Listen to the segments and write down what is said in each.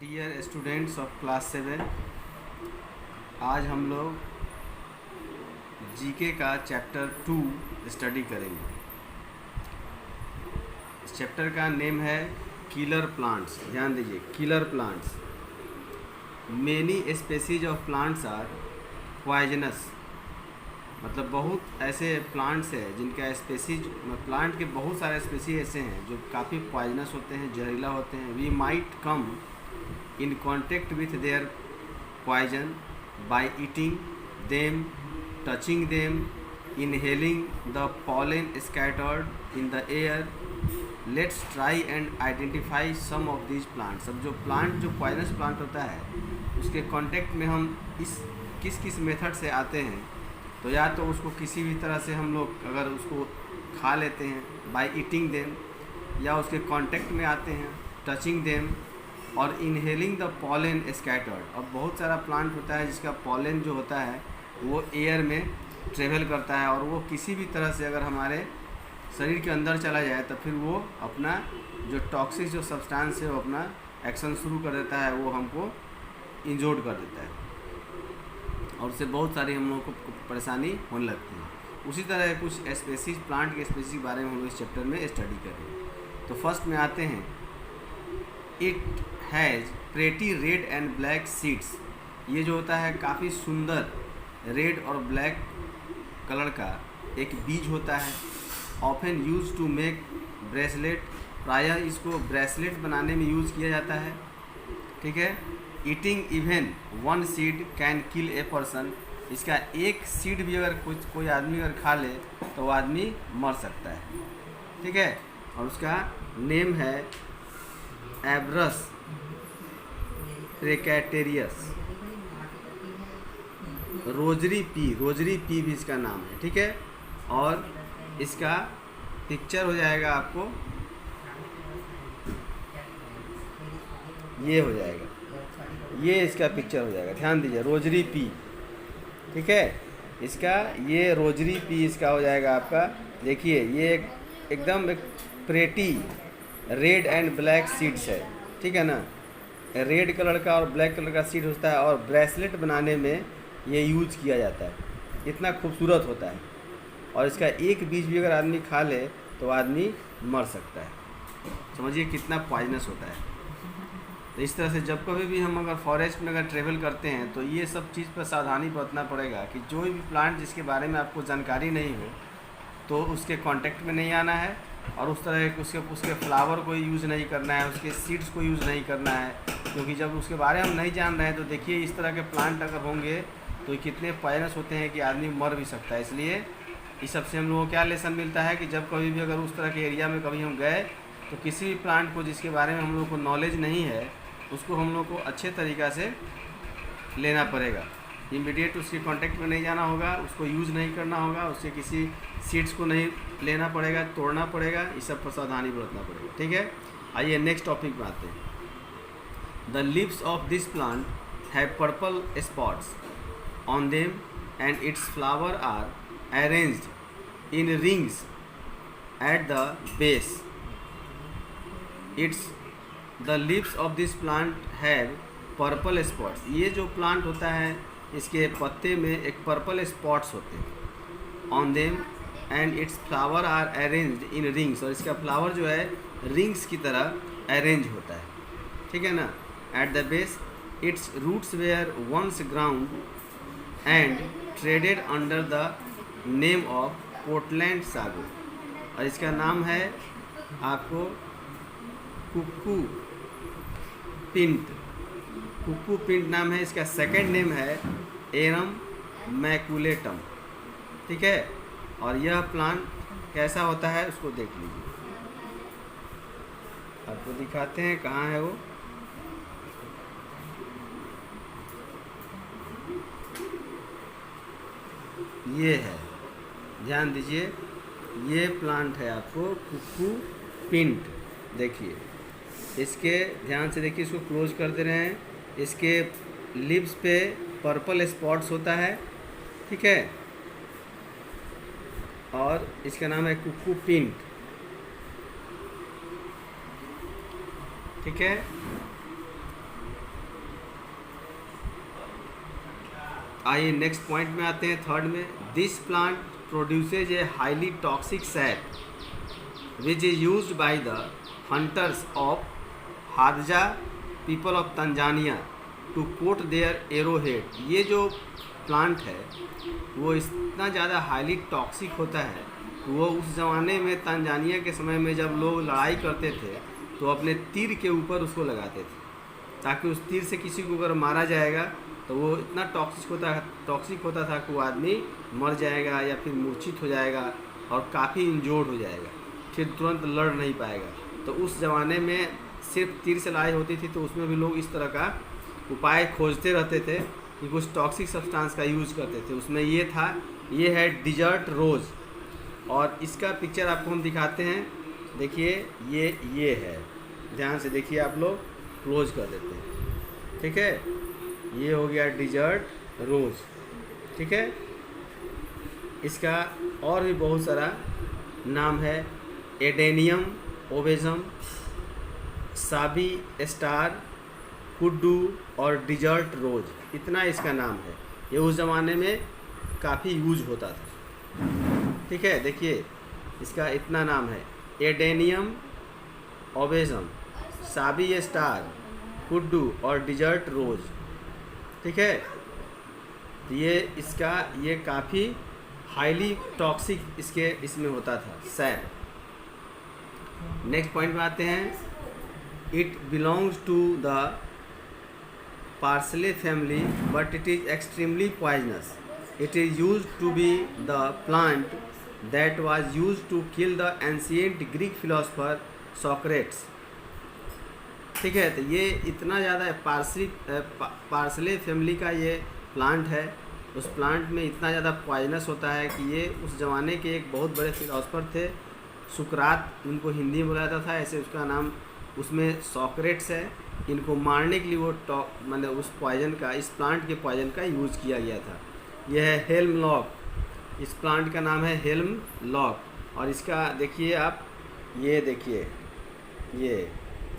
Dear students of class 7, आज हम लोग जीके का चैप्टर 2 स्टडी करेंगे। इस चैप्टर का नेम है किलर प्लांट्स। ध्यान दीजिए, killer plants. Many species of plants are poisonous, मतलब बहुत ऐसे प्लांट्स हैं जिनका स्पेसीज, प्लांट के बहुत सारे स्पेसीज ऐसे हैं जो काफ़ी पॉइजनस होते हैं, जहरीला होते हैं। We might come in contact with their poison by eating them, touching them, inhaling the pollen scattered in the air. Let's try and identify some of these plants. अब जो प्लांट, जो पॉइजनस प्लांट होता है, उसके contact में हम इस किस मेथड से आते हैं, तो या तो उसको किसी भी तरह से हम लोग अगर उसको खा लेते हैं बाय ईटिंग देम, या उसके कांटेक्ट में आते हैं टचिंग देम, और इनहेलिंग द पॉलन स्कैटर्ड। अब बहुत सारा प्लांट होता है जिसका पॉलन जो होता है वो एयर में ट्रेवल करता है, और वो किसी भी तरह से अगर हमारे शरीर के अंदर चला जाए तो फिर वो अपना जो टॉक्सिक जो सब्सटेंस है वो अपना एक्शन शुरू कर देता है, वो हमको इंजोर्ड कर देता है, और उससे बहुत सारी हम लोगों को परेशानी होने लगती है। उसी तरह कुछ स्पेसीज, प्लांट के स्पेसीज के बारे में हम लोग इस चैप्टर में स्टडी करेंगे। तो फर्स्ट में आते हैं, it has pretty red and black seeds. ये जो होता है काफ़ी सुंदर रेड और ब्लैक कलर का एक बीज होता है। Often use to make bracelet, प्रायः इसको ब्रेसलेट बनाने में यूज़ किया जाता है। ठीक है। Eating even one seed can kill a person. इसका एक सीड भी अगर कोई आदमी अगर खा ले तो वो आदमी मर सकता है। ठीक है। और उसका नेम है एब्रस ट्रेकैटेरियस। रोजरी पी भी इसका नाम है। ठीक है। और इसका पिक्चर हो जाएगा आपको, ये हो जाएगा, ये इसका पिक्चर हो जाएगा। ध्यान दीजिए, रोजरी पी। ठीक है। इसका ये रोजरी पी इसका हो जाएगा आपका। देखिए, ये एकदम एक pretty red and black seeds है। ठीक है ना। रेड कलर का और ब्लैक कलर का सीड होता है, और ब्रेसलेट बनाने में ये यूज किया जाता है। इतना खूबसूरत होता है, और इसका एक बीज भी अगर आदमी खा ले तो आदमी मर सकता है। समझिए कितना पॉइजनस होता है। तो इस तरह से जब कभी भी हम अगर फॉरेस्ट में अगर ट्रेवल करते हैं तो ये सब चीज़ पर सावधानी बरतना पड़ेगा कि जो भी प्लांट जिसके बारे में आपको जानकारी नहीं हो तो उसके कांटेक्ट में नहीं आना है, और उस तरह उसके फ्लावर को यूज़ नहीं करना है, उसके सीड्स को यूज़ नहीं करना है, क्योंकि जब उसके बारे में हम नहीं जान रहे हैं तो देखिए इस तरह के प्लांट अगर होंगे तो कितने पॉइजनस होते हैं कि आदमी मर भी सकता है। इसलिए इस सबसे हम लोगों को क्या लेसन मिलता है कि जब कभी भी अगर उस तरह के एरिया में कभी हम गए तो किसी भी प्लांट को जिसके बारे में हम लोग को नॉलेज नहीं है उसको हम लोग को अच्छे तरीक़ा से लेना पड़ेगा। इमीडिएट उसके कांटेक्ट में नहीं जाना होगा, उसको यूज़ नहीं करना होगा, उससे किसी सीड्स को नहीं लेना पड़ेगा, तोड़ना पड़ेगा। इस सब पर सावधानी बरतना पड़ेगा। ठीक है। आइए नेक्स्ट टॉपिक में आते हैं। The leaves of this plant have purple spots on them and its flower are arranged in rings at the base. Its the leaves of this plant have purple spots. ये जो plant होता है इसके पत्ते में एक पर्पल स्पॉट्स होते हैं on them, and its flower are arranged in rings. और इसका फ्लावर जो है रिंग्स की तरह अरेंज होता है। ठीक है ना। At the base its roots were once ground and traded under the name of Portland sago. और इसका नाम है आपको कुक्कू पिंट नाम है इसका। सेकंड नेम है एरम मैकुलेटम। ठीक है। और यह प्लांट कैसा होता है उसको देख लीजिए, आपको दिखाते हैं कहाँ है वो। ये है, ध्यान दीजिए, ये प्लांट है आपको कुक्कू पिंट। देखिए इसके ध्यान से देखिए, इसको क्लोज कर दे रहे हैं। इसके लिप्स पे पर्पल स्पॉट्स होता है। ठीक है। और इसका नाम है कुक्कू पिंट। ठीक है। आइए नेक्स्ट पॉइंट में आते हैं, थर्ड में। This plant produces a highly toxic sap which is used by the hunters of Hadza people of Tanzania to coat their arrowhead. ये जो प्लांट है वो इतना ज़्यादा हाईली टॉक्सिक होता है, वो उस ज़माने में तंजानिया के समय में जब लोग लड़ाई करते थे तो अपने तीर के ऊपर उसको लगाते थे, ताकि उस तीर से किसी को अगर मारा जाएगा तो वो इतना टॉक्सिक होता था कि वो आदमी मर जाएगा या फिर मूर्छित हो जाएगा और काफ़ी इंजोर्ड हो जाएगा, फिर तुरंत लड़ नहीं पाएगा। तो उस ज़माने में सिर्फ तीर से लड़ाई होती थी, तो उसमें भी लोग इस तरह का उपाय खोजते रहते थे कि कुछ टॉक्सिक सब्सटेंस का यूज़ करते थे। उसमें ये था, ये है डिजर्ट रोज़, और इसका पिक्चर आपको हम दिखाते हैं। देखिए ये है, ध्यान से देखिए, आप लोग क्लोज कर देते हैं, ठीक है। ये हो गया डिजर्ट रोज़, ठीक है। इसका और भी बहुत सारा नाम है, एडेनियम ओबेजम, साबी स्टार, कुड्डू और डिजर्ट रोज़, इतना इसका नाम है। ये उस ज़माने में काफ़ी यूज होता था, ठीक है। देखिए इसका इतना नाम है, एडेनियम ओबेजम, साबी स्टार, कुड्डू और डिजर्ट रोज़, ठीक है। तो ये काफ़ी हाईली टॉक्सिक इसमें होता था सैप। नेक्स्ट पॉइंट में आते हैं। It belongs to the parsley family but it is extremely poisonous. It is used to be the plant that was used to kill the ancient Greek philosopher Socrates, ठीक है। तो ये इतना ज़्यादा parsley family का ये प्लांट है। उस प्लांट में इतना ज़्यादा पॉइजनस होता है कि ये उस ज़माने के एक बहुत बड़े फिलोसफर थे, सुकरात, इनको हिंदी में बोला जाता था, ऐसे उसका नाम उसमें सोक्रेट्स है। इनको मारने के लिए वो मतलब उस पॉइजन का, इस प्लांट के पॉइजन का यूज़ किया गया था। यह है हेल्म लॉक, इस प्लांट का नाम है हेल्म लॉक। और इसका देखिए आप, ये देखिए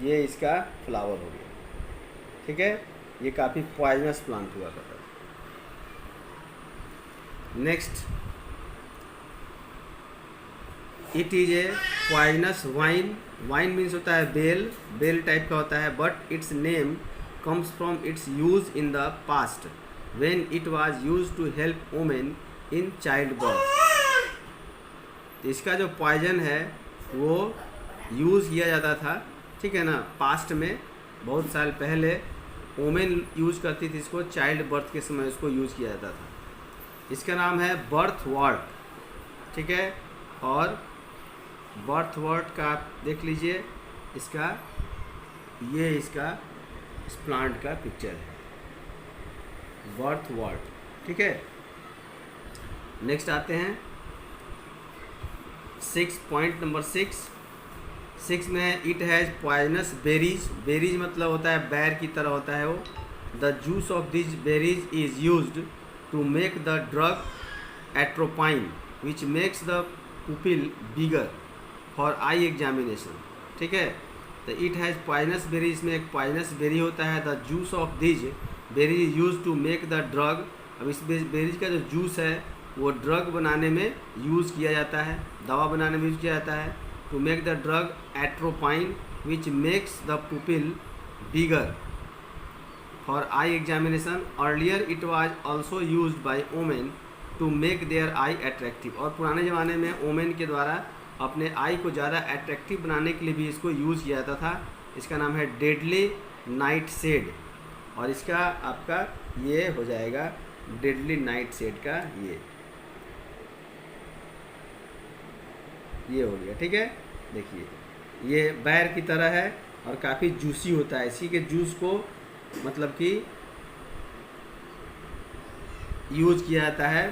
ये इसका फ्लावर हो गया, ठीक है। ये काफ़ी पॉइजनस प्लांट हुआ करता है। Next, it is a poisonous vine. Vine means होता है बेल टाइप का होता है, but its name comes from its use in the past when it was use to help women in childbirth. इसका जो पॉइजन है वो यूज़ किया जाता था, ठीक है ना, पास्ट में बहुत साल पहले वुमेन यूज़ करती थी इसको, चाइल्ड बर्थ के समय इसको यूज़ किया जाता था। इसका नाम है बर्थवर्ट, ठीक है। और बर्थवर्ट का आप देख लीजिए, इसका इस प्लांट का पिक्चर है, बर्थवर्ट, ठीक है। नेक्स्ट आते हैं पॉइंट नंबर 6 में, इट हैज़ पॉइजनस बेरीज मतलब होता है बैर की तरह होता है वो। The juice of this berries is used to make the drug atropine which makes the pupil bigger for eye examination, ठीक है। तो इट हैज़ पॉइजनस बेरीज, में एक पॉइजनस बेरी होता है। The juice of this berry is use to make the drug. अब इस berries का जो जूस है वो ड्रग बनाने में यूज़ किया जाता है, दवा बनाने में यूज़ किया जाता है। To make the drug atropine which makes the pupil bigger for eye examination. Earlier it was also used by women to make their eye attractive. और पुराने ज़माने में वुमेन के द्वारा अपने आई को ज़्यादा अट्रैक्टिव बनाने के लिए भी इसको यूज़ किया जाता था। इसका नाम है डेडली नाइट शेड, और इसका आपका ये हो जाएगा डेडली नाइट शेड का ये हो गया, ठीक है। देखिए ये बैर की तरह है और काफ़ी जूसी होता है। इसी के जूस को मतलब कि यूज़ किया जाता है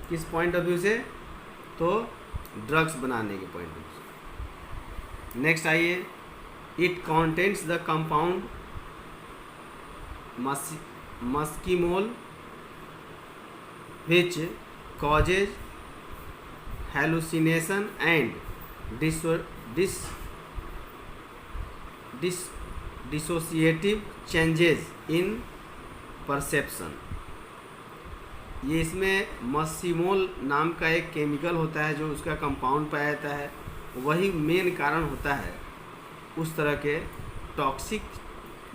किस पॉइंट ऑफ व्यू से, तो ड्रग्स बनाने के पॉइंट ऑफ व्यू से। नेक्स्ट आइए, it contains the compound muscimol which causes hallucination and dissociative changes in perception। ये इसमें मस्सीमोल नाम का एक केमिकल होता है जो उसका कंपाउंड पाया जाता है, वही मेन कारण होता है उस तरह के टॉक्सिक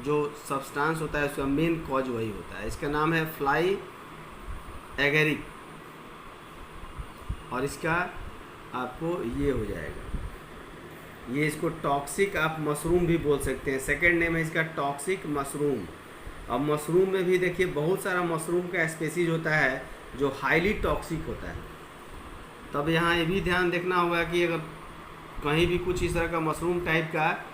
जो सब्सटेंस होता है, उसका मेन कॉज वही होता है। इसका नाम है फ्लाई एगेरिक, और इसका आपको ये हो जाएगा, ये इसको टॉक्सिक आप मशरूम भी बोल सकते हैं। सेकंड नेम है इसका टॉक्सिक मशरूम। अब मशरूम में भी देखिए बहुत सारा मशरूम का स्पेसीज होता है जो हाईली टॉक्सिक होता है। तब यहाँ ये भी ध्यान देखना होगा कि अगर कहीं भी कुछ इस तरह का मशरूम टाइप का,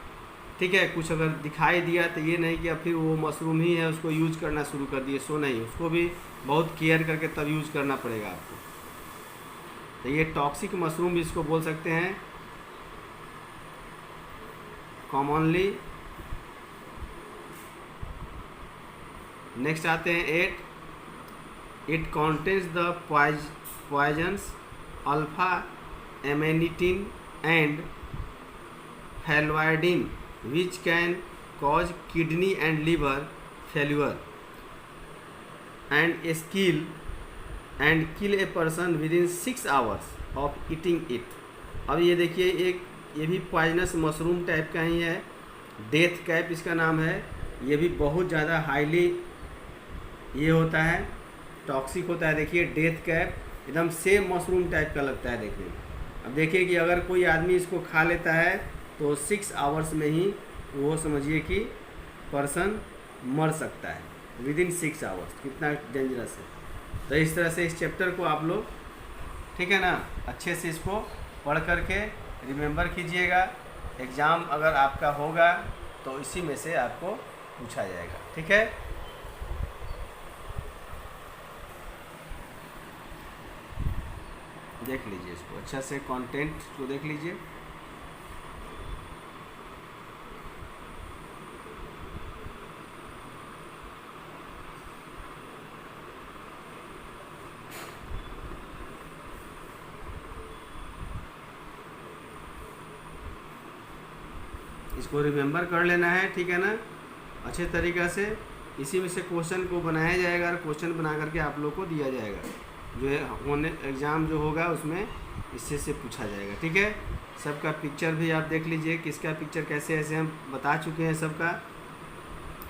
ठीक है, कुछ अगर दिखाई दिया तो ये नहीं कि अब फिर वो मशरूम ही है उसको यूज करना शुरू कर दिए, सो नहीं, उसको भी बहुत केयर करके तब यूज करना पड़ेगा आपको। तो ये टॉक्सिक मशरूम भी इसको बोल सकते हैं कॉमनली। नेक्स्ट आते हैं 8, it contains the poisons alpha amanitin and phalloidin which can cause kidney and liver failure and kill a person within 6 hours of eating it. अब ये देखिए एक ये भी पॉइजनस मशरूम टाइप का ही है, डेथ कैप इसका नाम है। ये भी बहुत ज़्यादा हाईली ये होता है, टॉक्सिक होता है। देखिए डेथ कैप एकदम सेम मशरूम टाइप का लगता है देखने में। अब देखिए कि अगर कोई आदमी इसको खा लेता है तो 6 आवर्स में ही वो समझिए कि पर्सन मर सकता है, विद इन 6 आवर्स। कितना डेंजरस है। तो इस तरह से इस चैप्टर को आप लोग, ठीक है ना, अच्छे से इसको पढ़ करके रिमेंबर कीजिएगा। एग्ज़ाम अगर आपका होगा तो इसी में से आपको पूछा जाएगा, ठीक है। देख लीजिए इसको अच्छा से, कंटेंट को देख लीजिए। इसको रिमेंबर कर लेना है, ठीक है ना, अच्छे तरीक़ा से। इसी में से क्वेश्चन को बनाया जाएगा और क्वेश्चन बना करके आप लोग को दिया जाएगा, जो है होने एग्ज़ाम जो होगा उसमें इससे से पूछा जाएगा, ठीक है। सबका पिक्चर भी आप देख लीजिए, किसका पिक्चर कैसे ऐसे हम बता चुके हैं सबका।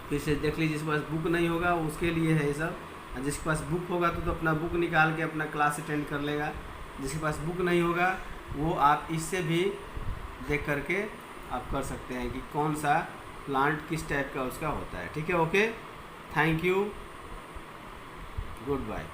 फिर से देख लीजिए, जिसके पास बुक नहीं होगा उसके लिए है ये सब, और जिसके पास बुक होगा तो अपना बुक निकाल के अपना क्लास अटेंड कर लेगा। जिसके पास बुक नहीं होगा वो आप इससे भी देख करके आप कर सकते हैं कि कौन सा प्लांट किस टाइप का उसका होता है, ठीक है। Okay, thank you, good bye.